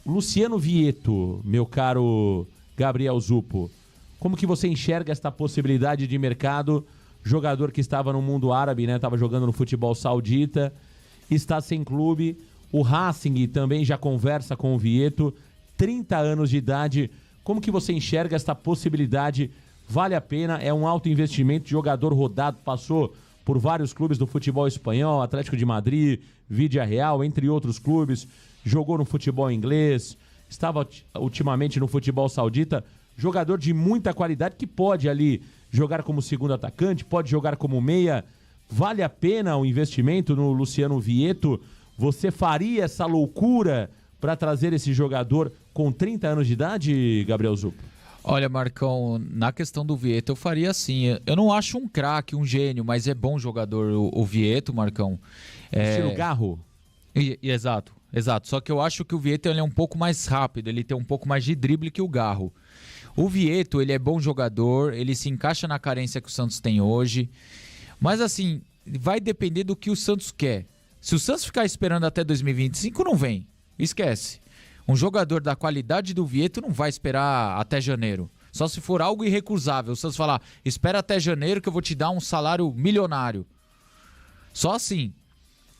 Luciano Vietto, meu caro Gabriel Zupo, como que você enxerga esta possibilidade de mercado? Jogador que estava no mundo árabe, né? Estava jogando no futebol saudita, está sem clube. O Racing também já conversa com o Vietto, 30 anos de idade. Como que você enxerga esta possibilidade? Vale a pena? É um alto investimento, jogador rodado, passou por vários clubes do futebol espanhol, Atlético de Madrid, Villarreal, entre outros clubes. Jogou no futebol inglês, estava ultimamente no futebol saudita. Jogador de muita qualidade que pode ali jogar como segundo atacante, pode jogar como meia. Vale a pena o investimento no Luciano Vietto? Você faria essa loucura para trazer esse jogador com 30 anos de idade, Gabriel Zupo? Olha, Marcão, na questão do Vietto eu faria assim. Eu não acho um craque, um gênio, mas é bom jogador o Vietto, Marcão. Estilo Garro? Exato. Só que eu acho que o Vietto ele é um pouco mais rápido, ele tem um pouco mais de drible que o Garro. O Vietto, ele é bom jogador, ele se encaixa na carência que o Santos tem hoje. Mas assim, vai depender do que o Santos quer. Se o Santos ficar esperando até 2025, não vem. Esquece. Um jogador da qualidade do Vietto não vai esperar até janeiro. Só se for algo irrecusável. O Santos falar, espera até janeiro que eu vou te dar um salário milionário. Só assim.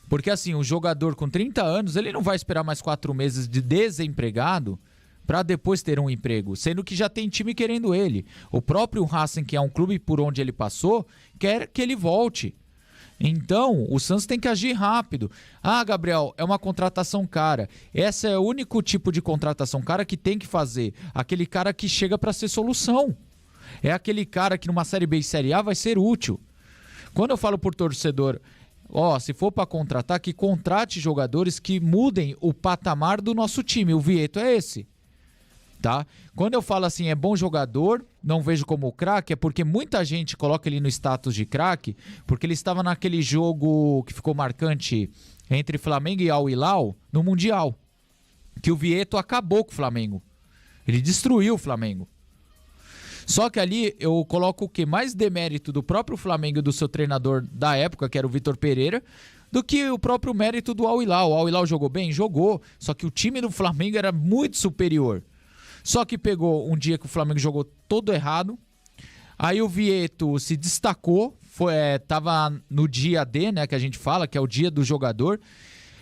Porque assim, o jogador com 30 anos, ele não vai esperar mais 4 meses de desempregado para depois ter um emprego, sendo que já tem time querendo ele. O próprio Racing, que é um clube por onde ele passou, quer que ele volte. Então, o Santos tem que agir rápido. Ah, Gabriel, é uma contratação cara. Esse é o único tipo de contratação cara que tem que fazer. Aquele cara que chega para ser solução. É aquele cara que numa Série B e Série A vai ser útil. Quando eu falo por torcedor, se for para contratar, que contrate jogadores que mudem o patamar do nosso time. O Vietto é esse. Tá? Quando eu falo assim, é bom jogador, não vejo como craque, é porque muita gente coloca ele no status de craque, porque ele estava naquele jogo que ficou marcante entre Flamengo e Al Hilal no Mundial, que o Vietto acabou com o Flamengo. Ele destruiu o Flamengo. Só que ali eu coloco o que? Mais demérito do próprio Flamengo e do seu treinador da época, que era o Vitor Pereira, do que o próprio mérito do Al Hilal. O Al Hilal jogou bem? Jogou. Só que o time do Flamengo era muito superior. Só que pegou um dia que o Flamengo jogou todo errado. Aí o Vietto se destacou. Tava no dia D, né, que a gente fala, que é o dia do jogador.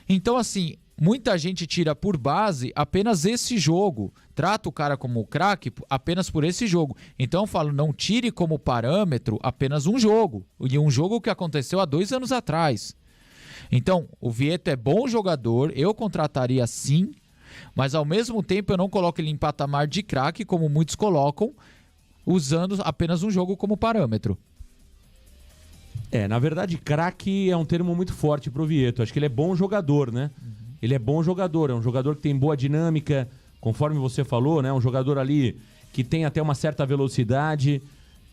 Então, assim, muita gente tira por base apenas esse jogo. Trata o cara como craque apenas por esse jogo. Então eu falo, não tire como parâmetro apenas um jogo. E um jogo que aconteceu há 2 anos atrás. Então, o Vietto é bom jogador, eu contrataria sim, mas ao mesmo tempo eu não coloco ele em patamar de craque, como muitos colocam, usando apenas um jogo como parâmetro. Na verdade, craque é um termo muito forte pro Vietto. Acho que ele é bom jogador, né? Ele é bom jogador, é um jogador que tem boa dinâmica, conforme você falou, né? Um jogador ali que tem até uma certa velocidade,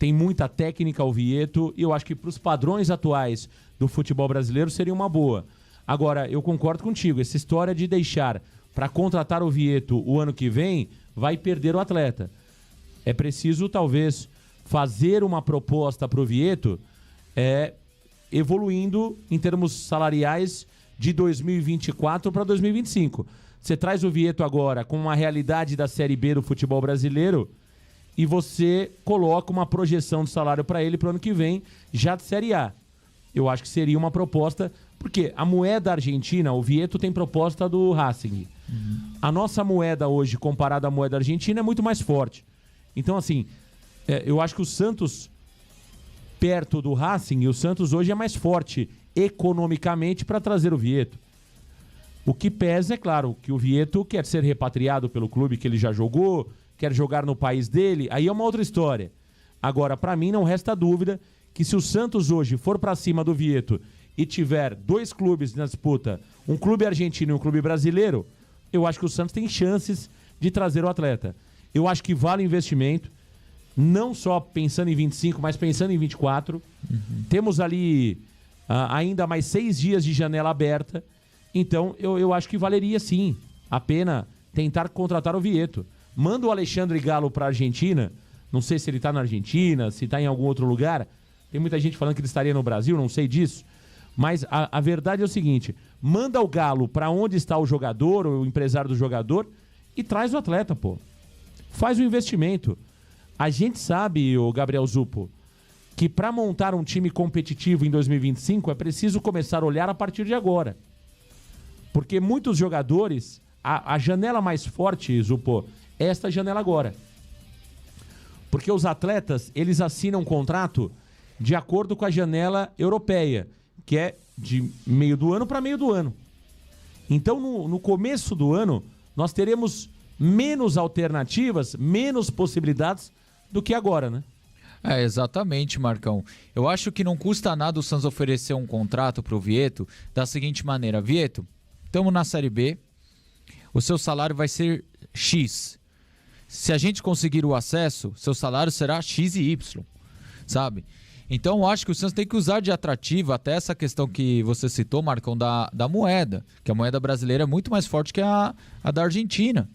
tem muita técnica o Vietto, e eu acho que pros padrões atuais do futebol brasileiro seria uma boa. Agora, eu concordo contigo, essa história de deixar para contratar o Vietto o ano que vem, vai perder o atleta. É preciso, talvez, fazer uma proposta para o Vietto evoluindo em termos salariais de 2024 para 2025. Você traz o Vietto agora com uma realidade da Série B do futebol brasileiro e você coloca uma projeção de salário para ele para o ano que vem, já de Série A. Eu acho que seria uma proposta, porque a moeda argentina, o Vietto tem proposta do Racing. A nossa moeda hoje, comparada à moeda argentina, é muito mais forte. Então, assim, eu acho que o Santos, perto do Racing, o Santos hoje é mais forte economicamente para trazer o Vietto. O que pesa, é claro, que o Vietto quer ser repatriado pelo clube que ele já jogou, quer jogar no país dele, aí é uma outra história. Agora, para mim, não resta dúvida que se o Santos hoje for para cima do Vietto e tiver 2 clubes na disputa, um clube argentino e um clube brasileiro, eu acho que o Santos tem chances de trazer o atleta. Eu acho que vale o investimento, não só pensando em 25, mas pensando em 24. Temos ali ainda mais 6 dias de janela aberta, então eu acho que valeria sim a pena tentar contratar o Vietto. Manda o Alexandre Galo para a Argentina, não sei se ele está na Argentina, se está em algum outro lugar, tem muita gente falando que ele estaria no Brasil, não sei disso, mas a verdade é o seguinte, manda o Galo para onde está o jogador, o empresário do jogador, e traz o atleta, pô. Faz o investimento. A gente sabe, o Gabriel Zupo, que para montar um time competitivo em 2025 é preciso começar a olhar a partir de agora. Porque muitos jogadores, a janela mais forte, Zupo, é esta janela agora. Porque os atletas, eles assinam um contrato de acordo com a janela europeia, que é de meio do ano para meio do ano. Então, no começo do ano, nós teremos menos alternativas, menos possibilidades do que agora, né? Exatamente, Marcão. Eu acho que não custa nada o Santos oferecer um contrato pro Vieto da seguinte maneira: Vieto, estamos na Série B, o seu salário vai ser X. Se a gente conseguir o acesso, seu salário será X e Y, sabe? Então eu acho que o Santos tem que usar de atrativo até essa questão que você citou, Marcão, da moeda, que a moeda brasileira é muito mais forte que a da Argentina,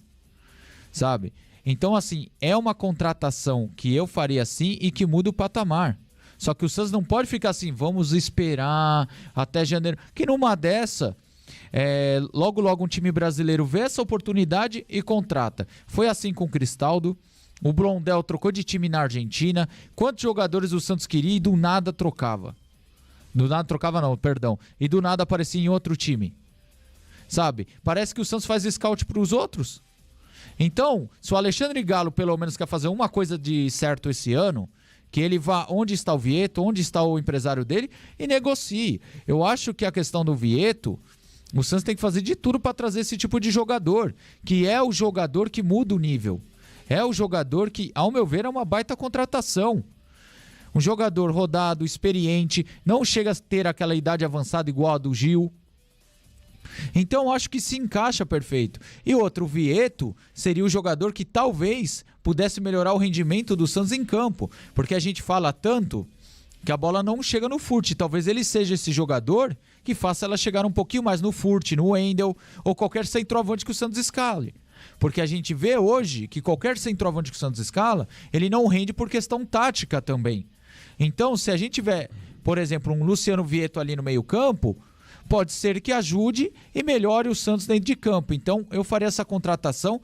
sabe? Então, assim, é uma contratação que eu faria assim e que muda o patamar. Só que o Santos não pode ficar assim, vamos esperar até janeiro. Que numa dessa, logo um time brasileiro vê essa oportunidade e contrata. Foi assim com o Cristaldo. O Blondel trocou de time na Argentina. Quantos jogadores o Santos queria e do nada trocava? Do nada trocava não, perdão. E do nada aparecia em outro time. Sabe? Parece que o Santos faz scout para os outros. Então, se o Alexandre Galo pelo menos quer fazer uma coisa de certo esse ano, que ele vá onde está o Vieto, onde está o empresário dele e negocie. Eu acho que a questão do Vieto, o Santos tem que fazer de tudo para trazer esse tipo de jogador, que é o jogador que muda o nível. É o jogador que, ao meu ver, é uma baita contratação. Um jogador rodado, experiente, não chega a ter aquela idade avançada igual a do Gil. Então eu acho que se encaixa perfeito. E outro, o Vieto seria o jogador que talvez pudesse melhorar o rendimento do Santos em campo. Porque a gente fala tanto que a bola não chega no Furt. Talvez ele seja esse jogador que faça ela chegar um pouquinho mais no Furt, no Wendel ou qualquer centroavante que o Santos escale. Porque a gente vê hoje que qualquer centroavante que o Santos escala, ele não rende por questão tática também. Então, se a gente tiver, por exemplo, um Luciano Vieto ali no meio-campo, pode ser que ajude e melhore o Santos dentro de campo. Então, eu faria essa contratação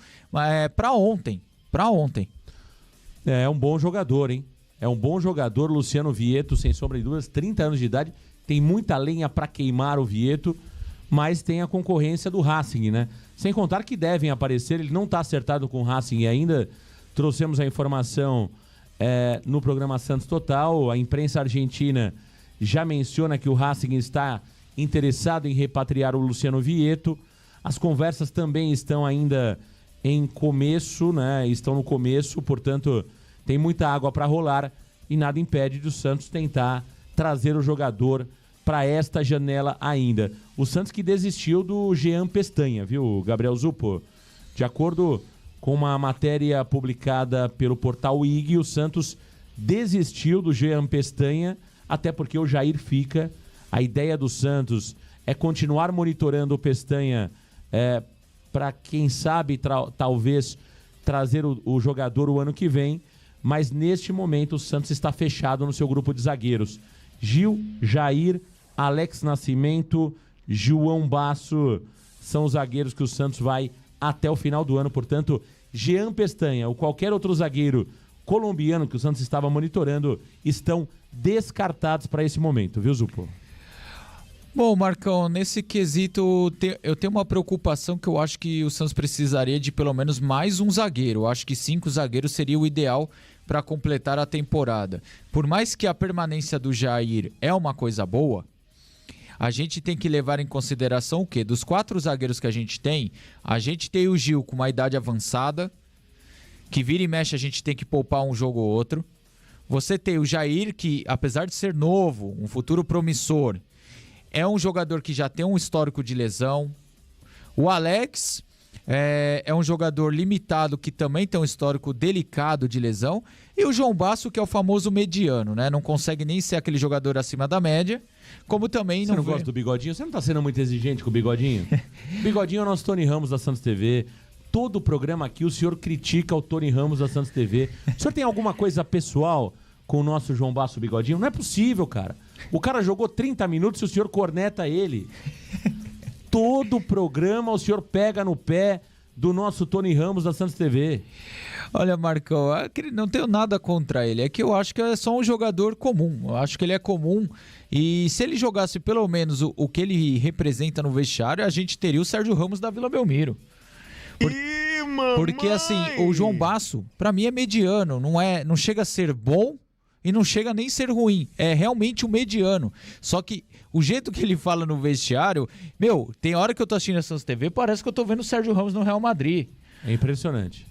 para ontem. Para ontem. É um bom jogador, hein? É um bom jogador, Luciano Vieto, sem sombra de dúvidas, 30 anos de idade. Tem muita lenha para queimar o Vieto, mas tem a concorrência do Racing, né? Sem contar que devem aparecer, ele não está acertado com o Racing ainda. Trouxemos a informação no programa Santos Total. A imprensa argentina já menciona que o Racing está interessado em repatriar o Luciano Vieto. As conversas também estão ainda em começo, né? Estão no começo, portanto, tem muita água para rolar e nada impede de o Santos tentar trazer o jogador para esta janela ainda. O Santos que desistiu do Jean Pestanha, viu, Gabriel Zupo? De acordo com uma matéria publicada pelo portal IG, o Santos desistiu do Jean Pestanha, até porque o Jair fica. A ideia do Santos é continuar monitorando o Pestanha para, quem sabe, talvez trazer o jogador o ano que vem, mas neste momento o Santos está fechado no seu grupo de zagueiros. Gil, Jair, Alex Nascimento, João Basso são os zagueiros que o Santos vai até o final do ano. Portanto, Jean Pestanha ou qualquer outro zagueiro colombiano que o Santos estava monitorando estão descartados para esse momento, viu, Zupo? Bom, Marcão, nesse quesito eu tenho uma preocupação que eu acho que o Santos precisaria de pelo menos mais um zagueiro. Eu acho que 5 zagueiros seria o ideal para completar a temporada. Por mais que a permanência do Jair é uma coisa boa, a gente tem que levar em consideração o quê? Dos 4 zagueiros que a gente tem o Gil com uma idade avançada, que vira e mexe a gente tem que poupar um jogo ou outro. Você tem o Jair, que apesar de ser novo, um futuro promissor, é um jogador que já tem um histórico de lesão. O Alex é um jogador limitado que também tem um histórico delicado de lesão. E o João Basso, que é o famoso mediano, né? Não consegue nem ser aquele jogador acima da média, como também Você não gosta do Bigodinho? Você não tá sendo muito exigente com o Bigodinho? Bigodinho é o nosso Tony Ramos da Santos TV. Todo o programa aqui o senhor critica o Tony Ramos da Santos TV. O senhor tem alguma coisa pessoal com o nosso João Basso Bigodinho? Não é possível, cara. O cara jogou 30 minutos e o senhor corneta ele. Todo o programa o senhor pega no pé do nosso Tony Ramos da Santos TV. Olha, Marcão, não tenho nada contra ele. É que eu acho que é só um jogador comum. Eu acho que ele é comum. E se ele jogasse pelo menos o que ele representa no vestiário, a gente teria o Sérgio Ramos da Vila Belmiro. Porque assim, o João Basso, pra mim, é mediano. Não chega a ser bom e não chega nem a ser ruim. É realmente um mediano. Só que o jeito que ele fala no vestiário... tem hora que eu tô assistindo a Santos TV, parece que eu tô vendo o Sérgio Ramos no Real Madrid. É impressionante.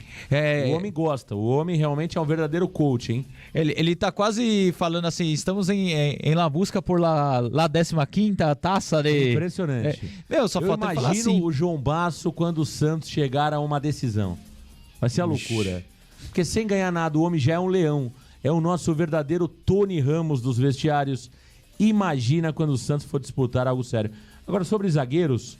O homem gosta. O homem realmente é um verdadeiro coach, hein? Ele tá quase falando assim, estamos em la busca por la 15ª taça de... Impressionante. Só falta ele falar assim. Eu imagino o João Basso quando o Santos chegar a uma decisão. Vai ser a loucura. Porque sem ganhar nada, o homem já é um leão. É o nosso verdadeiro Tony Ramos dos vestiários. Imagina quando o Santos for disputar algo sério. Agora, sobre zagueiros,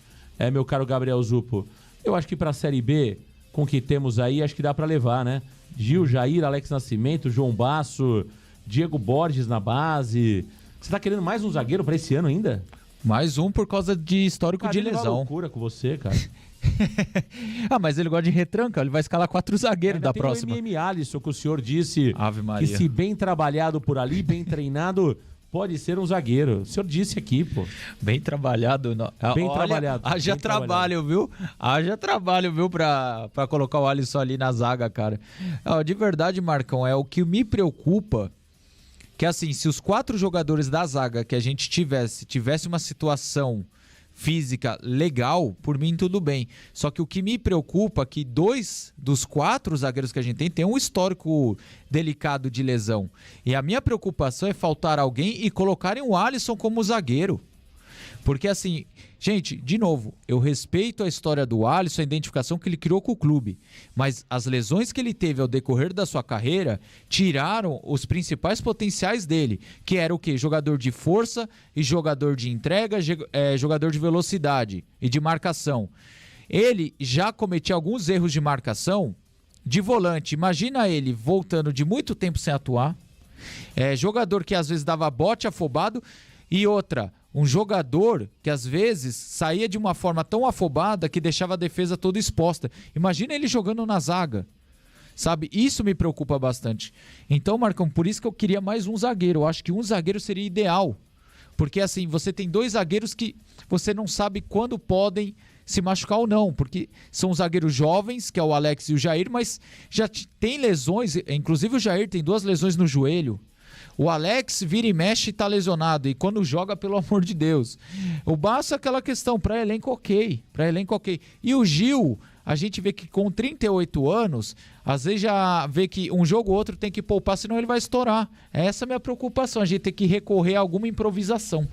meu caro Gabriel Zupo, eu acho que pra Série B, com o que temos aí, acho que dá pra levar, né? Gil, Jair, Alex Nascimento, João Basso, Diego Borges na base. Você tá querendo mais um zagueiro pra esse ano ainda? Mais um por causa de histórico de lesão. É uma loucura com você, cara. Mas ele gosta de retranca, ele vai escalar 4 zagueiros da próxima. O MM Alisson, que o senhor disse que se bem trabalhado por ali, bem treinado, pode ser um zagueiro. O senhor disse aqui, pô. Bem trabalhado. Trabalhado. Haja trabalho, viu? Haja trabalho, viu, pra colocar o Alisson ali na zaga, cara. De verdade, Marcão, o que me preocupa, que assim, se os 4 jogadores da zaga que a gente tivesse uma situação física legal, por mim tudo bem. Só que o que me preocupa é que 2 dos 4 zagueiros que a gente tem um histórico delicado de lesão. E a minha preocupação é faltar alguém e colocarem o Alisson como zagueiro. Porque assim, gente, de novo, eu respeito a história do Alisson, a identificação que ele criou com o clube, mas as lesões que ele teve ao decorrer da sua carreira tiraram os principais potenciais dele, que era o quê? Jogador de força e jogador de entrega, jogador de velocidade e de marcação. Ele já cometia alguns erros de marcação de volante. Imagina ele voltando de muito tempo sem atuar, jogador que às vezes dava bote afobado e outra... Um jogador que às vezes saía de uma forma tão afobada que deixava a defesa toda exposta. Imagina ele jogando na zaga, sabe? Isso me preocupa bastante. Então, Marcão, por isso que eu queria mais um zagueiro. Eu acho que um zagueiro seria ideal. Porque assim, você tem 2 zagueiros que você não sabe quando podem se machucar ou não. Porque são zagueiros jovens, que é o Alex e o Jair, mas já tem lesões. Inclusive o Jair tem 2 lesões no joelho. O Alex vira e mexe e tá lesionado. E quando joga, pelo amor de Deus. O Basso é aquela questão, pra elenco ok. E o Gil, a gente vê que com 38 anos, às vezes já vê que um jogo ou outro tem que poupar, senão ele vai estourar. Essa é a minha preocupação. A gente tem que recorrer a alguma improvisação.